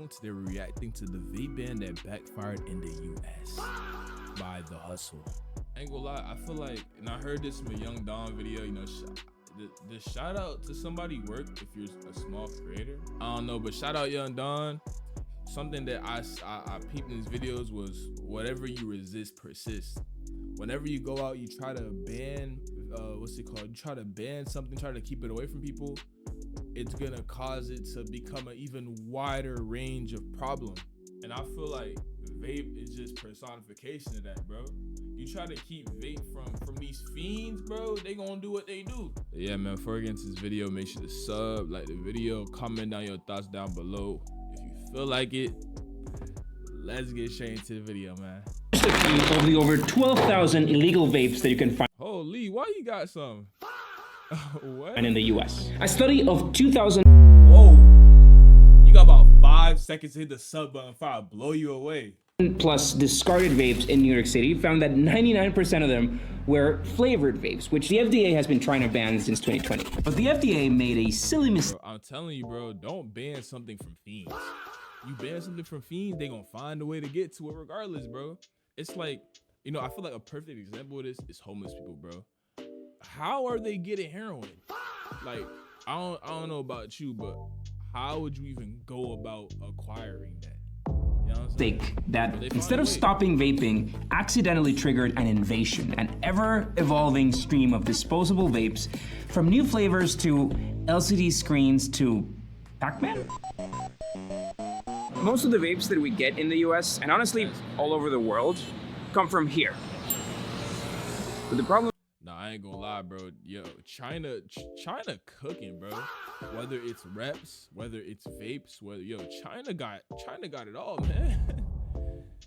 along. Today we're reacting to the vape ban that backfired in the US by The Hustle. I ain't gonna lie, I feel like, and I heard this from a Young Don video, you know, the shout out to somebody work if you're a small creator. I don't know, but shout out Young Don. Something that I peeped in his videos was whatever you resist persists. Whenever you go out, you try to ban, what's it called? You try to ban something, try to keep it away from people. It's gonna cause it to become an even wider range of problem. And I feel like vape is just personification of that, bro. You try to keep vape from these fiends, bro, they gonna do what they do. Yeah, man, before we get into this video, make sure to sub, like the video, comment down your thoughts down below. If you feel like it, let's get straight into the video, man. Of the over 12,000 illegal vapes that you can find Holy, why you got some? What? in the US. A study of 2,000. Whoa. You got about 5 seconds to hit the sub button before I blow you away. Plus discarded vapes in New York City found that 99% of them were flavored vapes, which the FDA has been trying to ban since 2020. But the FDA made a silly mistake. I'm telling you, bro, don't ban something from fiends. You ban something from fiends, they gonna find a way to get to it regardless, bro. It's like, you know, I feel like a perfect example of this is homeless people, bro. How are they getting heroin? Like, I don't know about you, but how would you even go about acquiring that? You know what I'm saying? That instead of stopping vaping, accidentally triggered an invasion, an ever-evolving stream of disposable vapes, from new flavors to LCD screens to Pac-Man? Most of the vapes that we get in the US, and honestly all over the world, come from here. But the problem... Nah, I ain't gonna lie, bro. Yo, China cooking, bro. Whether it's reps, whether it's vapes, China got it all, man.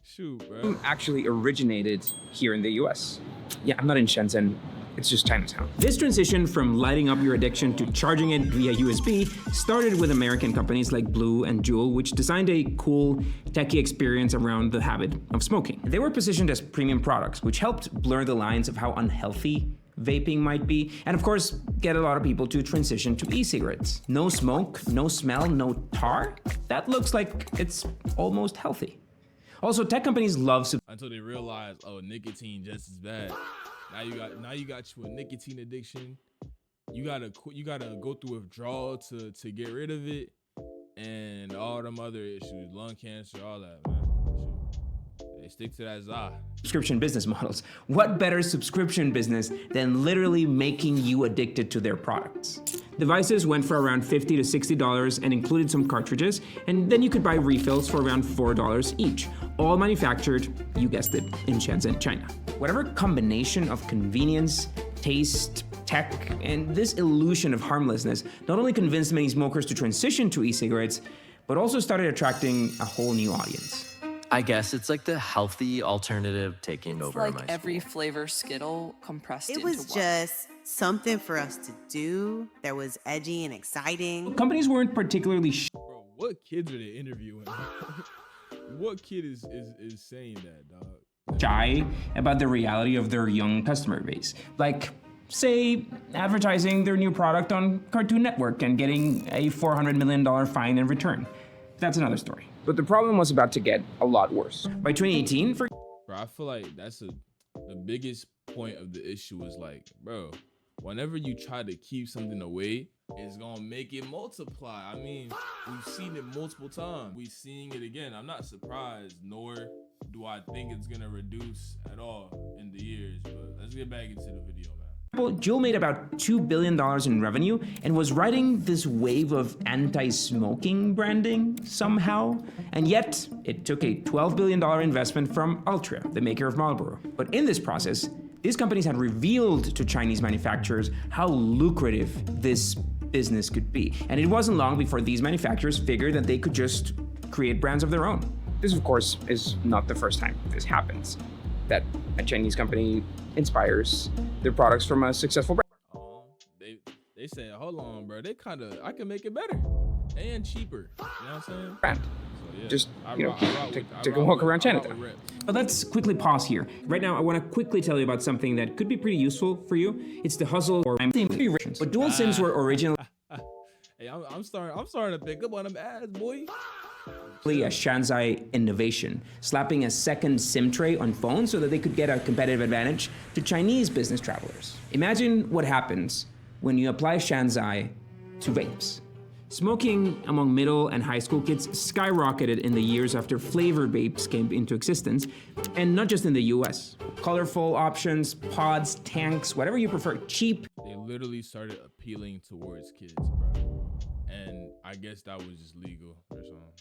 Shoot, bro. Actually originated here in the US. Yeah, I'm not in Shenzhen. It's just Chinatown. This transition from lighting up your addiction to charging it via USB started with American companies like Blue and Juul, which designed a cool, techie experience around the habit of smoking. They were positioned as premium products, which helped blur the lines of how unhealthy vaping might be, and of course, get a lot of people to transition to e-cigarettes. No smoke, no smell, no tar? That looks like it's almost healthy. Also, tech companies love... Until they realize, oh, nicotine just as bad. Now you got you a nicotine addiction. You gotta go through withdrawal to get rid of it, and all them other issues, lung cancer, all that, man. They stick to that za. Subscription business models. What better subscription business than literally making you addicted to their products? Devices went for around $50 to $60 and included some cartridges, and then you could buy refills for around $4 each, all manufactured, you guessed it, in Shenzhen, China. Whatever combination of convenience, taste, tech, and this illusion of harmlessness not only convinced many smokers to transition to e-cigarettes, but also started attracting a whole new audience. I guess it's like the healthy alternative taking over like my every flavor Skittle compressed into It was one. just something for us to do that was edgy and exciting. Companies weren't particularly Bro, what kids are they interviewing? What kid is saying that, dog? shy about the reality of their young customer base. Like, say, advertising their new product on Cartoon Network and getting a $400 million fine in return. That's another story. But the problem was about to get a lot worse. By 2018, Bro, I feel like that's the biggest point of the issue is like, bro, whenever you try to keep something away, it's gonna make it multiply. I mean, we've seen it multiple times. We're seeing it again. I'm not surprised, nor do I think it's gonna reduce at all in the years. But let's get back into the video, man. Juul made about $2 billion in revenue and was riding this wave of anti-smoking branding somehow. And yet, it took a $12 billion investment from Ultra, the maker of Marlboro. But in this process, these companies had revealed to Chinese manufacturers how lucrative this business could be. And it wasn't long before these manufacturers figured that they could just create brands of their own. This, of course, is not the first time this happens, that a Chinese company inspires their products from a successful brand. They said, hold on, bro. I can make it better and cheaper. You know what I'm saying? Brand. So, yeah, Just, take a walk around Chinatown. But let's quickly pause here. Right now, I want to quickly tell you about something that could be pretty useful for you. It's the hustle or but dual SIMs were originally... Hey, I'm starting to pick up on them ads, boy. a Shanzai innovation, slapping a second SIM tray on phones so that they could get a competitive advantage to Chinese business travelers. Imagine what happens when you apply Shanzai to vapes. Smoking among middle and high school kids skyrocketed in the years after flavored vapes came into existence, and not just in the US. Colorful options, pods, tanks, whatever you prefer, cheap. They literally started appealing towards kids, bro. And I guess that was just legal or something.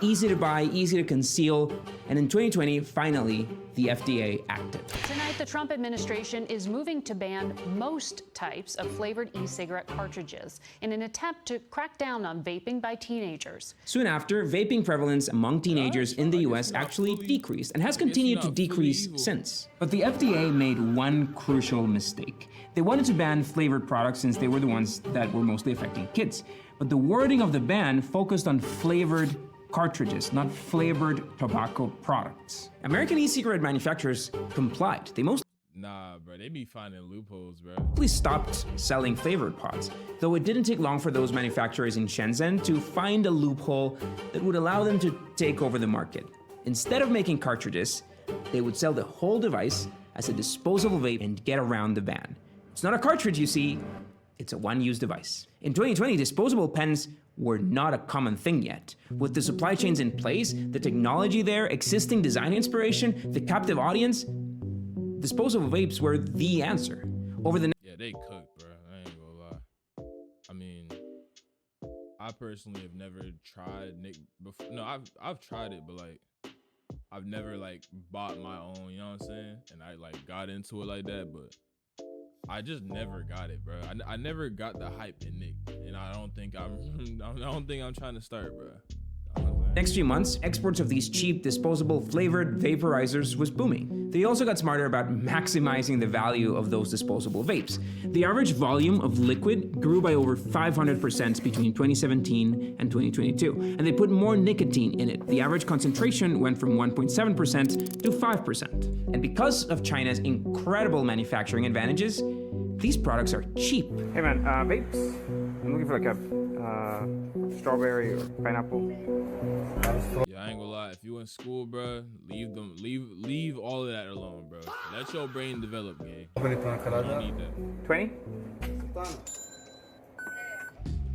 Easy to buy, easy to conceal, and in 2020, finally, the FDA acted. Tonight, the Trump administration is moving to ban most types of flavored e-cigarette cartridges in an attempt to crack down on vaping by teenagers. Soon after, vaping prevalence among teenagers in the US actually decreased and has continued to decrease since. But the FDA made one crucial mistake. They wanted to ban flavored products since they were the ones that were mostly affecting kids. But the wording of the ban focused on flavored cartridges, not flavored tobacco products. American e-cigarette manufacturers complied. They mostly Nah, bro, they be finding loopholes, bro. stopped selling flavored pods, though it didn't take long for those manufacturers in Shenzhen to find a loophole that would allow them to take over the market. Instead of making cartridges, they would sell the whole device as a disposable vape and get around the ban. It's not a cartridge, you see, it's a one-use device. In 2020, disposable pens were not a common thing yet. With the supply chains in place, the technology there, existing design inspiration, the captive audience, disposable vapes were the answer. Yeah, they cooked, bro. I ain't gonna lie. I mean, I personally have never tried Nick before. No, I've tried it, but like, I've never like bought my own. You know what I'm saying? And I like got into it like that, but I just never got it, bro. I never got the hype in Nick, and I don't think I'm trying to start, bro. Next few months, exports of these cheap, disposable, flavored vaporizers was booming. They also got smarter about maximizing the value of those disposable vapes. The average volume of liquid grew by over 500% between 2017 and 2022, and they put more nicotine in it. The average concentration went from 1.7% to 5%. And because of China's incredible manufacturing advantages, these products are cheap. Hey man, vapes? I'm looking for like a strawberry or pineapple. Yeah, I ain't gonna lie. If you in school, bro, leave all of that alone, bro. Let your brain develop, gang. You don't need that. 20?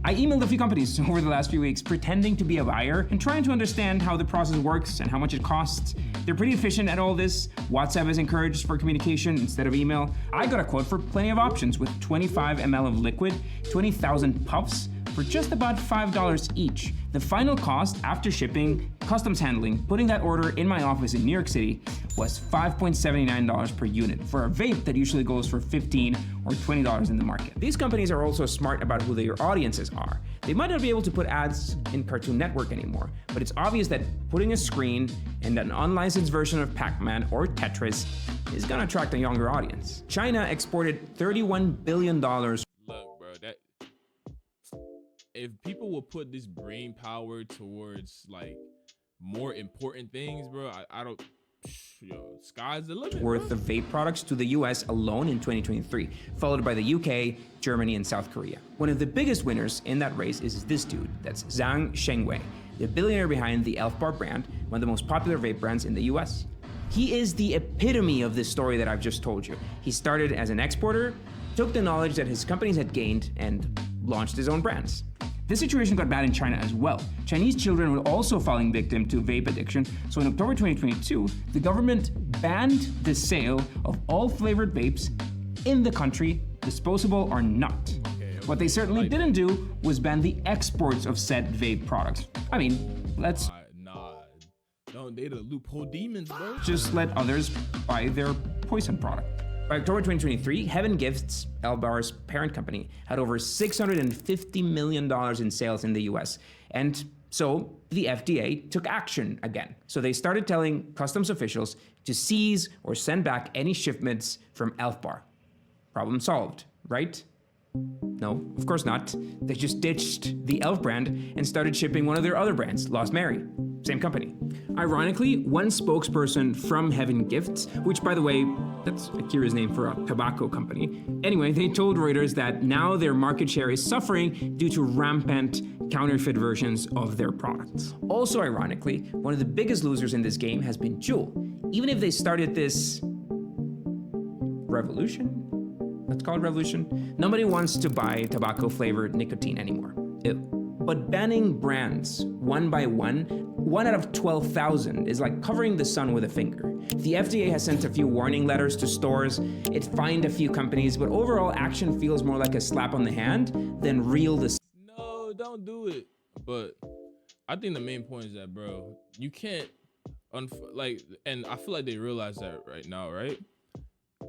I emailed a few companies over the last few weeks pretending to be a buyer and trying to understand how the process works and how much it costs. They're pretty efficient at all this. WhatsApp is encouraged for communication instead of email. I got a quote for plenty of options with 25 ml of liquid, 20,000 puffs for just about $5 each. The final cost after shipping, customs handling, putting that order in my office in New York City was $5.79 per unit for a vape that usually goes for $15 or $20 in the market. These companies are also smart about who their audiences are. They might not be able to put ads in Cartoon Network anymore, but it's obvious that putting a screen in an unlicensed version of Pac-Man or Tetris is gonna attract a younger audience. China exported $31 billion. Look, bro, that if people will put this brain power towards like more important things, bro, I don't. Yo, sky's the limit. Worth of vape products to the US alone in 2023, followed by the UK, Germany, and South Korea. One of the biggest winners in that race is this dude. That's Zhang Shengwei, the billionaire behind the Elf Bar brand, one of the most popular vape brands in the US. He is the epitome of this story that I've just told you. He started as an exporter, took the knowledge that his companies had gained, and launched his own brands. This situation got bad in China as well. Chinese children were also falling victim to vape addiction, so in October 2022, the government banned the sale of all flavored vapes in the country, disposable or not. What they certainly didn't do was ban the exports of said vape products. I mean, let's they the loophole demons, bro. just let others buy their poison product. By October 2023, Heaven Gifts, Elbar's parent company, had over $650 million in sales in the US. And so the FDA took action again. So they started telling customs officials to seize or send back any shipments from Elf Bar. Problem solved, right? No, of course not. They just ditched the Elf brand and started shipping one of their other brands, Lost Mary. Same company. Ironically, one spokesperson from Heaven Gifts, which by the way, that's a curious name for a tobacco company. Anyway, they told Reuters that now their market share is suffering due to rampant counterfeit versions of their products. Also ironically, one of the biggest losers in this game has been Juul. Even if they started this revolution, let's call it revolution, nobody wants to buy tobacco flavored nicotine anymore. Ew. But banning brands one by one out of 12,000 is like covering the sun with a finger. The FDA has sent a few warning letters to stores, it fined a few companies, but overall action feels more like a slap on the hand than real decision. No, don't do it. But I think the main point is that, bro, you can't and I feel like they realize that right now, right?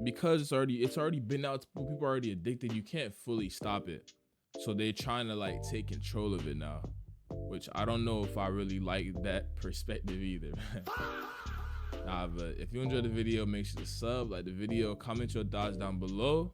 Because it's already been out, people are already addicted, you can't fully stop it. So they're trying to like take control of it now, which I don't know if I really like that perspective either. Nah, but if you enjoyed the video, make sure to sub, like the video, comment your thoughts down below.